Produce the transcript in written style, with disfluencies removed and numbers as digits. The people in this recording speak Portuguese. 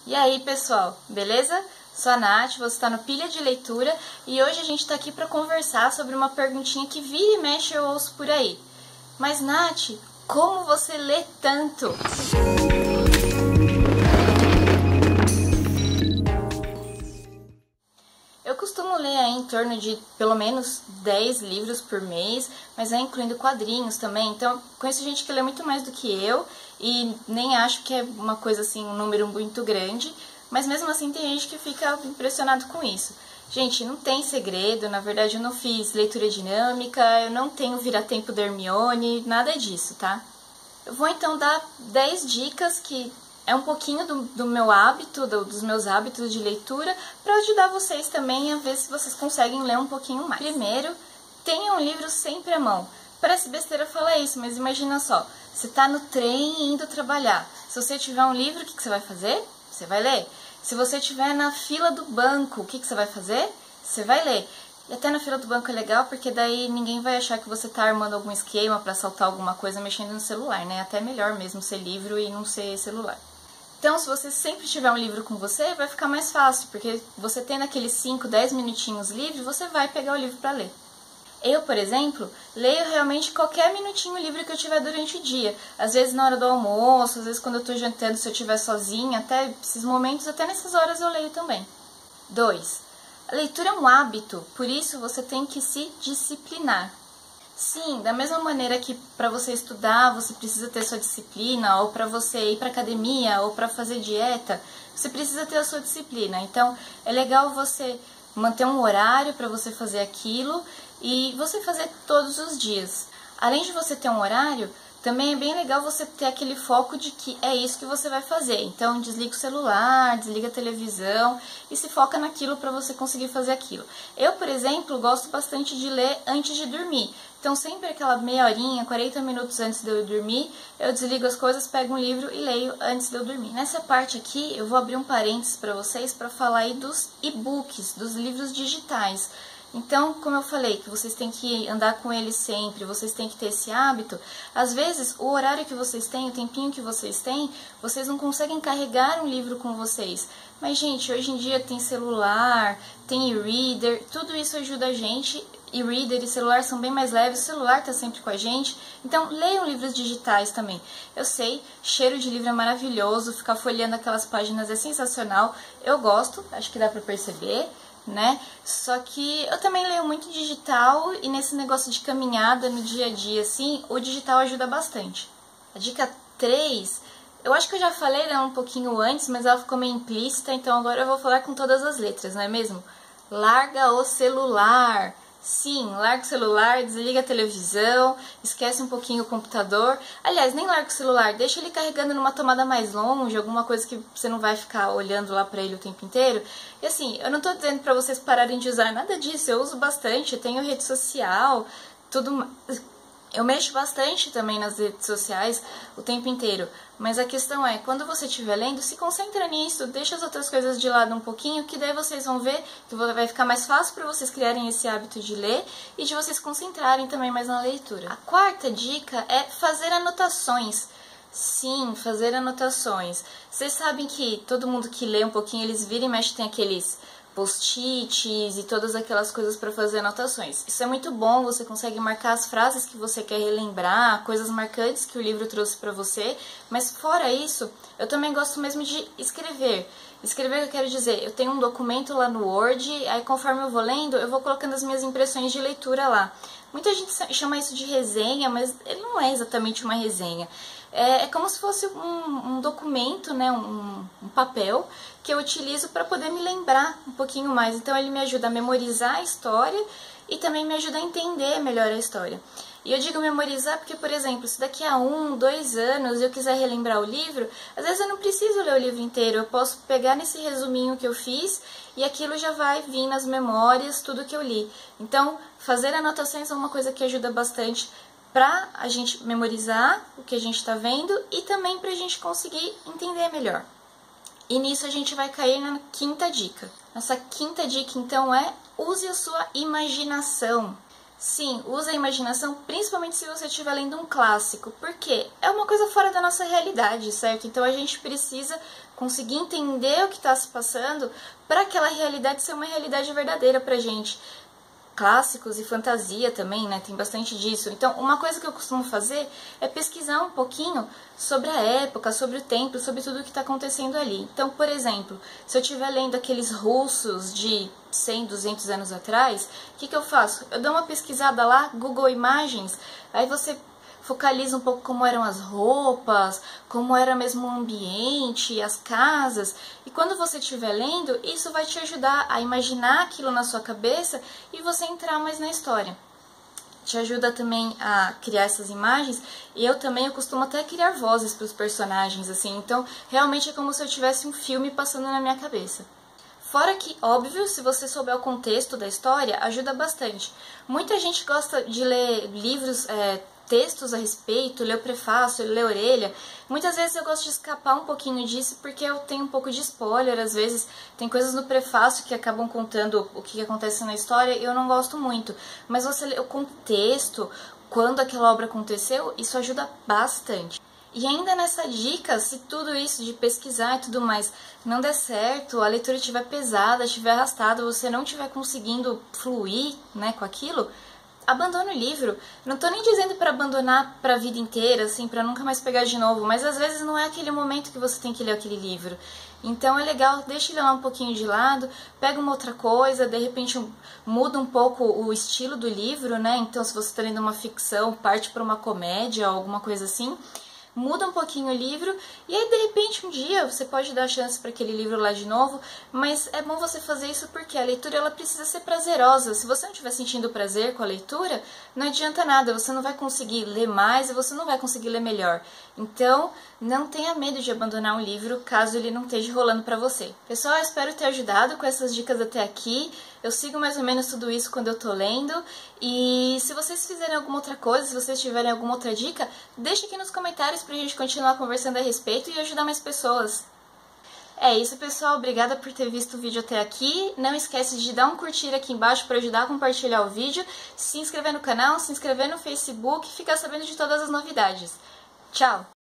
E aí, pessoal, beleza? Sou a Nath, você está no Pilha de Leitura e hoje a gente está aqui para conversar sobre uma perguntinha que vira e mexe eu ouço por aí. Mas, Nath, como você lê tanto? Eu costumo ler aí em torno de pelo menos 10 livros por mês, mas incluindo quadrinhos também, então conheço gente que lê muito mais do que eu e nem acho que é uma coisa assim, um número muito grande, mas mesmo assim tem gente que fica impressionado com isso. Gente, não tem segredo, na verdade eu não fiz leitura dinâmica, eu não tenho vira-tempo da Hermione, nada disso, tá? Eu vou então dar 10 dicas que é um pouquinho do meu hábito, dos meus hábitos de leitura, para ajudar vocês também a ver se vocês conseguem ler um pouquinho mais. Primeiro, tenha um livro sempre à mão. Parece besteira falar isso, mas imagina só, você está no trem indo trabalhar. Se você tiver um livro, o que você vai fazer? Você vai ler. Se você estiver na fila do banco, o que você vai fazer? Você vai ler. E até na fila do banco é legal, porque daí ninguém vai achar que você está armando algum esquema para assaltar alguma coisa mexendo no celular, né? Até melhor mesmo ser livro e não ser celular. Então, se você sempre tiver um livro com você, vai ficar mais fácil, porque você tendo aqueles 5, 10 minutinhos livre, você vai pegar o livro para ler. Eu, por exemplo, leio realmente qualquer minutinho livre que eu tiver durante o dia. Às vezes na hora do almoço, às vezes quando eu estou jantando, se eu estiver sozinha, até esses momentos, até nessas horas eu leio também. 2. A leitura é um hábito, por isso você tem que se disciplinar. Sim, da mesma maneira que para você estudar você precisa ter sua disciplina, ou para você ir para academia, ou para fazer dieta, você precisa ter a sua disciplina. Então, é legal você manter um horário para você fazer aquilo e você fazer todos os dias. Além de você ter um horário, também é bem legal você ter aquele foco de que é isso que você vai fazer. Então, desliga o celular, desliga a televisão e se foca naquilo para você conseguir fazer aquilo. Eu, por exemplo, gosto bastante de ler antes de dormir. Então, sempre aquela meia horinha, 40 minutos antes de eu dormir, eu desligo as coisas, pego um livro e leio antes de eu dormir. Nessa parte aqui, eu vou abrir um parênteses para vocês para falar aí dos e-books, dos livros digitais. Então, como eu falei, que vocês têm que andar com eles sempre, vocês têm que ter esse hábito, às vezes o horário que vocês têm, o tempinho que vocês têm, vocês não conseguem carregar um livro com vocês. Mas, gente, hoje em dia tem celular, tem e-reader, tudo isso ajuda a gente. E-reader e celular são bem mais leves, o celular está sempre com a gente, então leiam livros digitais também. Eu sei, cheiro de livro é maravilhoso, ficar folheando aquelas páginas é sensacional, eu gosto, acho que dá para perceber, né? Só que eu também leio muito digital e nesse negócio de caminhada no dia a dia, assim, o digital ajuda bastante. A dica 3, eu acho que eu já falei dela um pouquinho antes, mas ela ficou meio implícita, então agora eu vou falar com todas as letras, não é mesmo? Larga o celular! Sim, larga o celular, desliga a televisão, esquece um pouquinho o computador. Aliás, nem larga o celular, deixa ele carregando numa tomada mais longe, alguma coisa que você não vai ficar olhando lá pra ele o tempo inteiro. E assim, eu não tô dizendo pra vocês pararem de usar nada disso, eu uso bastante, eu tenho rede social, tudo. Eu mexo bastante também nas redes sociais o tempo inteiro, mas a questão é, quando você estiver lendo, se concentra nisso, deixa as outras coisas de lado um pouquinho, que daí vocês vão ver que vai ficar mais fácil para vocês criarem esse hábito de ler e de vocês se concentrarem também mais na leitura. A quarta dica é fazer anotações. Sim, fazer anotações. Vocês sabem que todo mundo que lê um pouquinho, eles viram e mexem, tem aqueles post-its e todas aquelas coisas para fazer anotações. Isso é muito bom, você consegue marcar as frases que você quer relembrar, coisas marcantes que o livro trouxe para você, mas fora isso, eu também gosto mesmo de escrever. Escrever, eu quero dizer, eu tenho um documento lá no Word, aí conforme eu vou lendo, eu vou colocando as minhas impressões de leitura lá. Muita gente chama isso de resenha, mas ele não é exatamente uma resenha. É como se fosse um documento, né, um papel que eu utilizo para poder me lembrar um pouquinho mais. Então ele me ajuda a memorizar a história e também me ajuda a entender melhor a história. E eu digo memorizar porque, por exemplo, se daqui a 1, 2 anos eu quiser relembrar o livro, às vezes eu não preciso ler o livro inteiro, eu posso pegar nesse resuminho que eu fiz e aquilo já vai vir nas memórias, tudo que eu li. Então, fazer anotações é uma coisa que ajuda bastante para a gente memorizar o que a gente está vendo e também para a gente conseguir entender melhor. E nisso a gente vai cair na quinta dica. Nossa quinta dica, então, é use a sua imaginação. Sim, use a imaginação, principalmente se você estiver lendo um clássico, porque é uma coisa fora da nossa realidade, certo? Então a gente precisa conseguir entender o que está se passando para aquela realidade ser uma realidade verdadeira pra gente. Clássicos e fantasia também, né? Tem bastante disso. Então, uma coisa que eu costumo fazer é pesquisar um pouquinho sobre a época, sobre o tempo, sobre tudo o que está acontecendo ali. Então, por exemplo, se eu estiver lendo aqueles russos de 100, 200 anos atrás, o que eu faço? Eu dou uma pesquisada lá, Google Imagens, aí você focaliza um pouco como eram as roupas, como era mesmo o ambiente, as casas. E quando você estiver lendo, isso vai te ajudar a imaginar aquilo na sua cabeça e você entrar mais na história. Te ajuda também a criar essas imagens. E eu costumo até criar vozes para os personagens, assim. Então, realmente é como se eu tivesse um filme passando na minha cabeça. Fora que, óbvio, se você souber o contexto da história, ajuda bastante. Muita gente gosta de ler livros, textos a respeito, ler o prefácio, ler a orelha. Muitas vezes eu gosto de escapar um pouquinho disso porque eu tenho um pouco de spoiler, às vezes tem coisas no prefácio que acabam contando o que acontece na história e eu não gosto muito. Mas você lê o contexto, quando aquela obra aconteceu, isso ajuda bastante. E ainda nessa dica, se tudo isso de pesquisar e tudo mais não der certo, a leitura estiver pesada, estiver arrastada, você não estiver conseguindo fluir, né, com aquilo, abandona o livro. Não tô nem dizendo para abandonar para a vida inteira, assim, para nunca mais pegar de novo, mas às vezes não é aquele momento que você tem que ler aquele livro. Então é legal, deixa ele lá um pouquinho de lado, pega uma outra coisa, de repente muda um pouco o estilo do livro, né? Então se você está lendo uma ficção, parte para uma comédia ou alguma coisa assim, muda um pouquinho o livro e aí de repente um dia você pode dar chance para aquele livro lá de novo, mas é bom você fazer isso porque a leitura ela precisa ser prazerosa. Se você não estiver sentindo prazer com a leitura, não adianta nada, você não vai conseguir ler mais e você não vai conseguir ler melhor. Então, não tenha medo de abandonar um livro caso ele não esteja rolando para você. Pessoal, eu espero ter ajudado com essas dicas até aqui. Eu sigo mais ou menos tudo isso quando eu tô lendo. E se vocês fizerem alguma outra coisa, se vocês tiverem alguma outra dica, deixe aqui nos comentários pra gente continuar conversando a respeito e ajudar mais pessoas. É isso, pessoal. Obrigada por ter visto o vídeo até aqui. Não esquece de dar um curtir aqui embaixo para ajudar a compartilhar o vídeo, se inscrever no canal, se inscrever no Facebook e ficar sabendo de todas as novidades. Tchau!